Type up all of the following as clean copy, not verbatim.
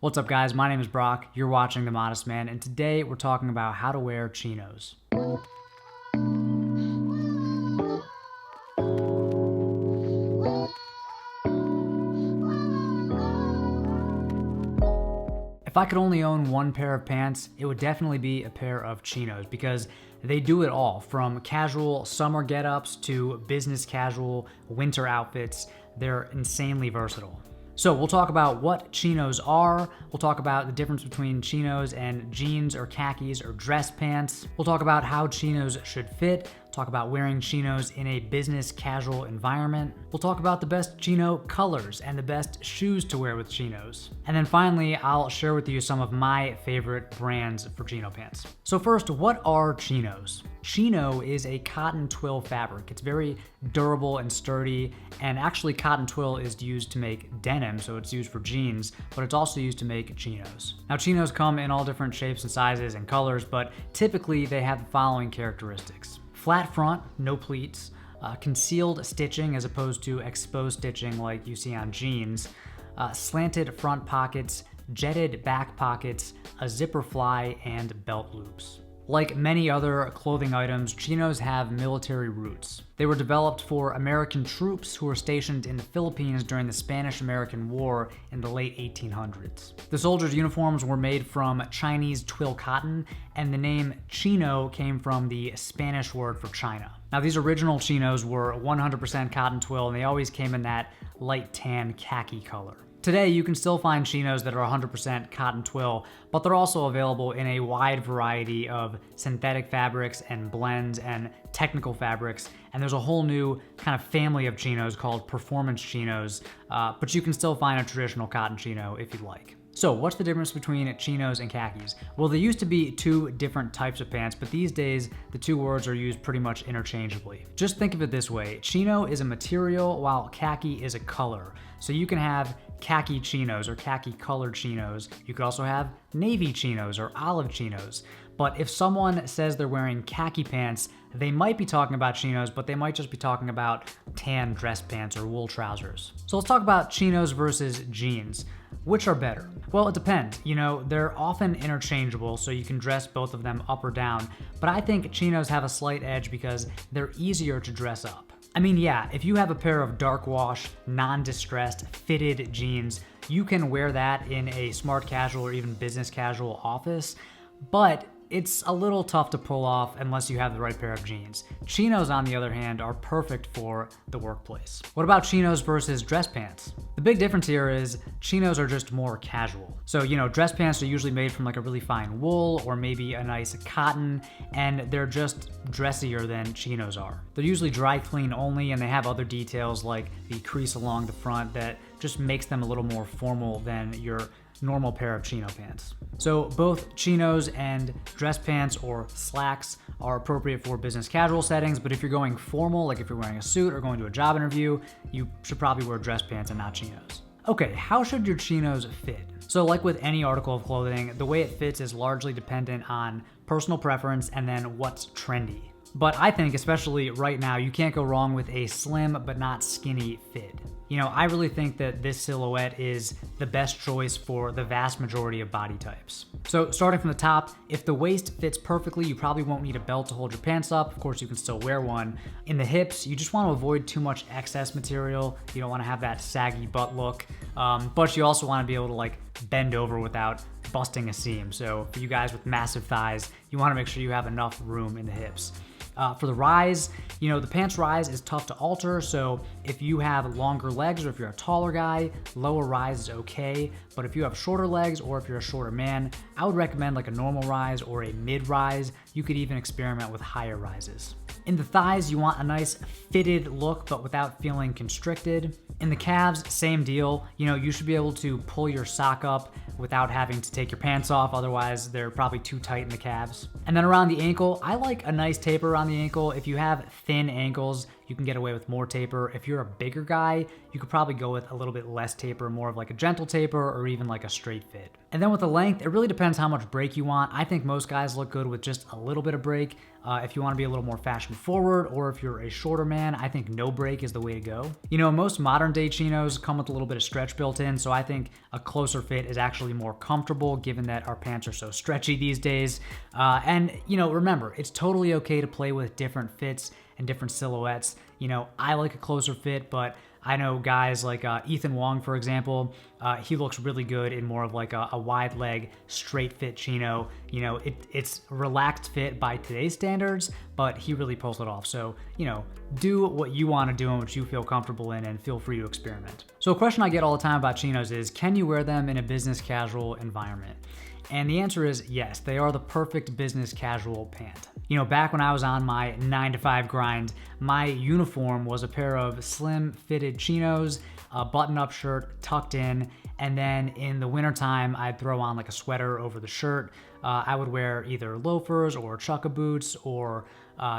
What's up, guys? My name is Brock. You're watching The Modest Man, and today we're talking about how to wear chinos. If I could only own one pair of pants, it would definitely be a pair of chinos because they do it all, from casual summer get-ups to business casual winter outfits. They're insanely versatile. So we'll talk about what chinos are, we'll talk about the difference between chinos and jeans or khakis or dress pants, we'll talk about how chinos should fit, talk about wearing chinos in a business casual environment, we'll talk about the best chino colors and the best shoes to wear with chinos. And then finally, I'll share with you some of my favorite brands for chino pants. So first, what are chinos? Chino is a cotton twill fabric. It's very durable and sturdy, and actually cotton twill is used to make denim, so it's used for jeans, but it's also used to make chinos. Now, chinos come in all different shapes and sizes and colors, but typically they have the following characteristics. Flat front, no pleats, concealed stitching as opposed to exposed stitching like you see on jeans, slanted front pockets, jetted back pockets, a zipper fly, and belt loops. Like many other clothing items, chinos have military roots. They were developed for American troops who were stationed in the Philippines during the Spanish-American War in the late 1800s. The soldiers' uniforms were made from Chinese twill cotton, and the name chino came from the Spanish word for China. Now, these original chinos were 100% cotton twill, and they always came in that light tan khaki color. Today, you can still find chinos that are 100% cotton twill, but they're also available in a wide variety of synthetic fabrics and blends and technical fabrics, and there's a whole new kind of family of chinos called performance chinos, but you can still find a traditional cotton chino if you'd like. So what's the difference between chinos and khakis? Well, there used to be two different types of pants, but these days the two words are used pretty much interchangeably. Just think of it this way. Chino is a material while khaki is a color. So you can have khaki chinos or khaki colored chinos. You could also have navy chinos or olive chinos. But if someone says they're wearing khaki pants, they might be talking about chinos, but they might just be talking about tan dress pants or wool trousers. So let's talk about chinos versus jeans. Which are better? Well, it depends. You know, they're often interchangeable, so you can dress both of them up or down, but I think chinos have a slight edge because they're easier to dress up. I mean, yeah, if you have a pair of dark wash, non-distressed, fitted jeans, you can wear that in a smart casual or even business casual office, but it's a little tough to pull off unless you have the right pair of jeans. Chinos, on the other hand, are perfect for the workplace. What about chinos versus dress pants? The big difference here is chinos are just more casual. So, you know, dress pants are usually made from like a really fine wool or maybe a nice cotton, and they're just dressier than chinos are. They're usually dry clean only, and they have other details like the crease along the front that just makes them a little more formal than your normal pair of chino pants. So both chinos and dress pants or slacks are appropriate for business casual settings, but if you're going formal, like if you're wearing a suit or going to a job interview, you should probably wear dress pants and not chinos. Okay, how should your chinos fit? So like with any article of clothing, the way it fits is largely dependent on personal preference and then what's trendy. But I think, especially right now, you can't go wrong with a slim but not skinny fit. You know, I really think that this silhouette is the best choice for the vast majority of body types. So starting from the top, if the waist fits perfectly, you probably won't need a belt to hold your pants up. Of course, you can still wear one. In the hips, you just want to avoid too much excess material. You don't want to have that saggy butt look, but you also want to be able to like bend over without busting a seam. So for you guys with massive thighs, you want to make sure you have enough room in the hips. For the rise, you know, the pants rise is tough to alter, so if you have longer legs or if you're a taller guy, lower rise is okay, but if you have shorter legs or if you're a shorter man, I would recommend like a normal rise or a mid rise. You could even experiment with higher rises. In the thighs, you want a nice fitted look, but without feeling constricted. In the calves, same deal. You know, you should be able to pull your sock up without having to take your pants off, otherwise they're probably too tight in the calves. And then around the ankle, I like a nice taper around the ankle. If you have thin ankles, you can get away with more taper. If you're a bigger guy, you could probably go with a little bit less taper, more of like a gentle taper or even like a straight fit. And then with the length, it really depends how much break you want. I think most guys look good with just a little bit of break. If you want to be a little more fashion forward, or if you're a shorter man, I think no break is the way to go. You know, most modern day chinos come with a little bit of stretch built in, so I think a closer fit is actually more comfortable given that our pants are so stretchy these days. And you know, remember, it's totally okay to play with different fits and different silhouettes. You know, I like a closer fit, but I know guys like Ethan Wong, for example, he looks really good in more of like a wide leg, straight fit chino. You know, it's relaxed fit by today's standards, but he really pulls it off. So, you know, do what you want to do and what you feel comfortable in, and feel free to experiment. So a question I get all the time about chinos is, can you wear them in a business casual environment? And the answer is yes, they are the perfect business casual pant. You know, back when I was on my 9-to-5 grind, my uniform was a pair of slim fitted chinos, a button-up shirt tucked in, and then in the wintertime, I'd throw on like a sweater over the shirt. I would wear either loafers or chukka boots, or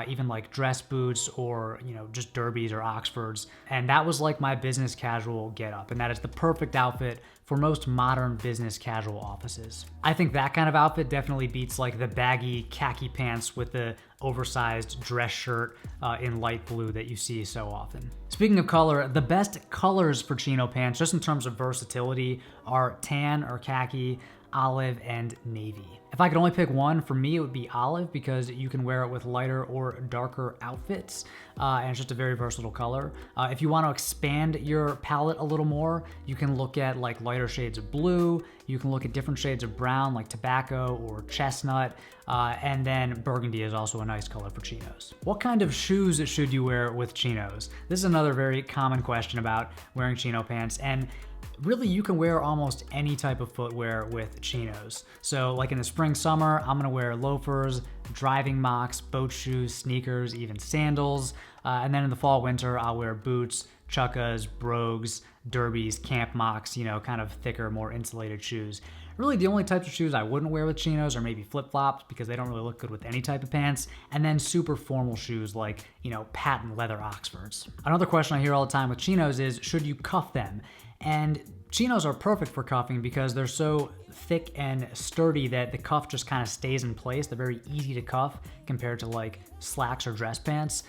even like dress boots, or, you know, just derbies or Oxfords. And that was like my business casual getup. And that is the perfect outfit for most modern business casual offices. I think that kind of outfit definitely beats like the baggy khaki pants with the oversized dress shirt in light blue that you see so often. Speaking of color, the best colors for chino pants, just in terms of versatility, are tan or khaki, olive, and navy. If I could only pick one, for me it would be olive, because you can wear it with lighter or darker outfits, and it's just a very versatile color. If you want to expand your palette a little more, you can look at like lighter shades of blue, you can look at different shades of brown like tobacco or chestnut, and then burgundy is also a nice color for chinos. What kind of shoes should you wear with chinos? This is another very common question about wearing chino pants, and really, you can wear almost any type of footwear with chinos. So like in the spring, summer, I'm gonna wear loafers, driving mocks, boat shoes, sneakers, even sandals. And then in the fall, winter, I'll wear boots, chukkas, brogues, derbies, camp mocks, you know, kind of thicker, more insulated shoes. Really, the only types of shoes I wouldn't wear with chinos are maybe flip-flops, because they don't really look good with any type of pants, and then super formal shoes like, you know, patent leather Oxfords. Another question I hear all the time with chinos is, should you cuff them? And chinos are perfect for cuffing because they're so thick and sturdy that the cuff just kind of stays in place. They're very easy to cuff compared to like slacks or dress pants.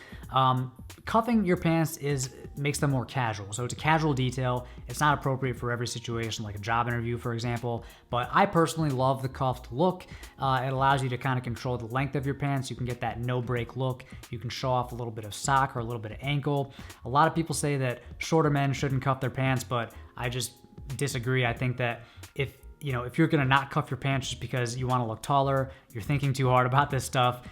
Cuffing your pants makes them more casual. So it's a casual detail. It's not appropriate for every situation, like a job interview, for example. But I personally love the cuffed look. It allows you to kind of control the length of your pants. You can get that no break look. You can show off a little bit of sock or a little bit of ankle. A lot of people say that shorter men shouldn't cuff their pants, but I just disagree. I think that if you're gonna not cuff your pants just because you want to look taller, you're thinking too hard about this stuff.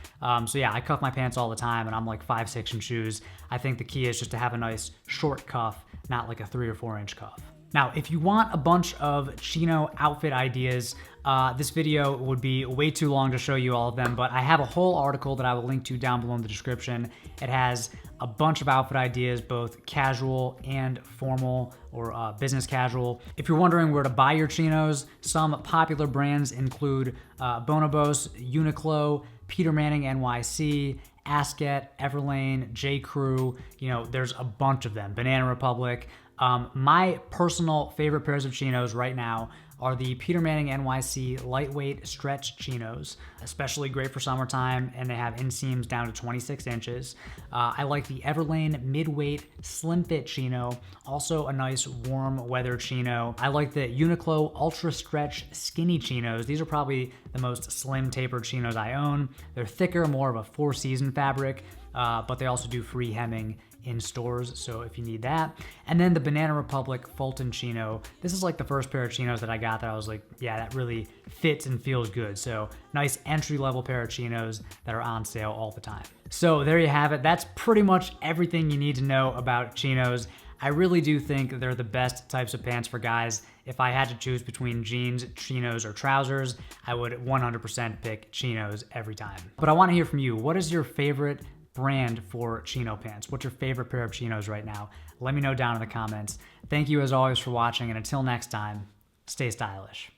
So yeah, I cuff my pants all the time, and I'm like 5'6" in shoes. I think the key is just to have a nice short cuff, not like a 3 or 4 inch cuff. Now, if you want a bunch of chino outfit ideas, this video would be way too long to show you all of them, but I have a whole article that I will link to down below in the description. It has a bunch of outfit ideas, both casual and formal, or business casual. If you're wondering where to buy your chinos, some popular brands include Bonobos, Uniqlo, Peter Manning NYC, Asket, Everlane, J. Crew. You know, there's a bunch of them. Banana Republic. My personal favorite pairs of chinos right now are the Peter Manning NYC lightweight stretch chinos, especially great for summertime, and they have inseams down to 26 inches. I like the Everlane midweight slim fit chino, also a nice warm weather chino. I like the Uniqlo ultra stretch skinny chinos. These are probably the most slim tapered chinos I own. They're thicker, more of a 4-season fabric, but they also do free hemming in stores, so if you need that. And then the Banana Republic Fulton Chino. This is like the first pair of chinos that I got that I was like, yeah, that really fits and feels good. So nice entry-level pair of chinos that are on sale all the time. So there you have it. That's pretty much everything you need to know about chinos. I really do think they're the best types of pants for guys. If I had to choose between jeans, chinos, or trousers, I would 100% pick chinos every time. But I want to hear from you. What is your favorite brand for chino pants? What's your favorite pair of chinos right now? Let me know down in the comments. Thank you as always for watching, and until next time, stay stylish.